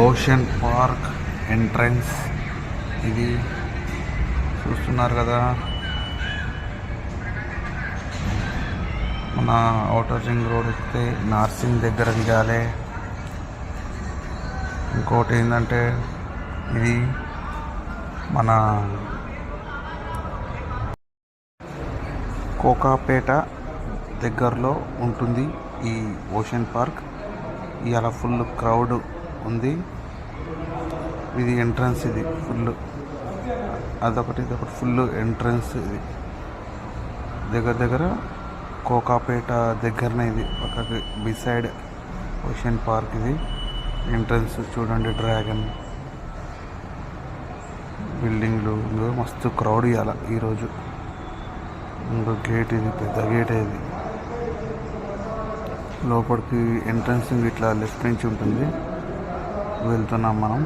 Ocean park entrance ఇది చూస్తున్నారు కదా. మన ఔటర్ రింగ్ రోడ్ ఎక్కితే నార్సింగ్ దగ్గర దిగాలి. ఇంకోటి ఏంటంటే ఇది మన కోకాపేట దగ్గరలో ఉంటుంది ఈ ఓషన్ పార్క్. ఇవాళ ఫుల్ క్రౌడ్ ఉంది. ఇది ఎంట్రన్స్, ఇది ఫుల్, అదొకటి ఇదొకటి ఫుల్ ఎంట్రన్స్. ఇది దగ్గర కోకాపేట దగ్గరనే, ఇది పక్కకి బిసైడ్ ఓషన్ పార్క్. ఇది ఎంట్రన్స్ చూడండి, డ్రాగన్ బిల్డింగ్లు, మస్తు క్రౌడ్ ఇవ్వాలి ఈరోజు. ఇంకో గేట్, ఇది పెద్ద గేట్. ఇది లోపలికి ఎంట్రన్స్ ఇట్లా లెఫ్ట్ నుంచి ఉంటుంది, వెళ్తున్నాం మనం.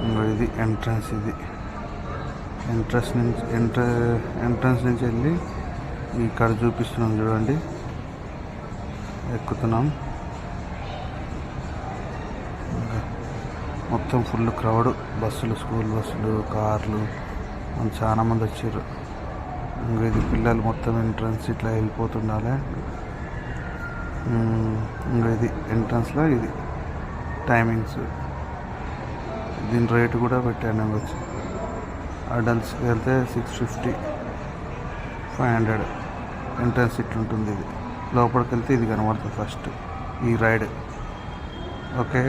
ఇంకో ఇది ఎంట్రన్స్. ఇది ఎంట్రన్స్ నుంచి వెళ్ళి ఇక్కడ చూపిస్తున్నాం చూడండి, ఎక్కుతున్నాం. మొత్తం ఫుల్ క్రౌడ్, బస్సులు, స్కూల్ బస్సులు, కార్లు, చాలా మంది వచ్చారు. ఇంకా ఇది పిల్లలు మొత్తం ఎంట్రన్స్ ఇట్లా వెళ్ళిపోతుండాలి. ఇంకా ఇది ఎంట్రన్స్లో ఇది టైమింగ్స్, దీని రేటు కూడా పెట్టాను. వచ్చి అడల్ట్స్కి వెళ్తే 650, 500 ఎంట్రన్స్ ఇట్లుంటుంది. ఇది లోపలికి వెళ్తే ఇది కనబడుతుంది ఫస్ట్ ఈ రైడ్. ఓకే.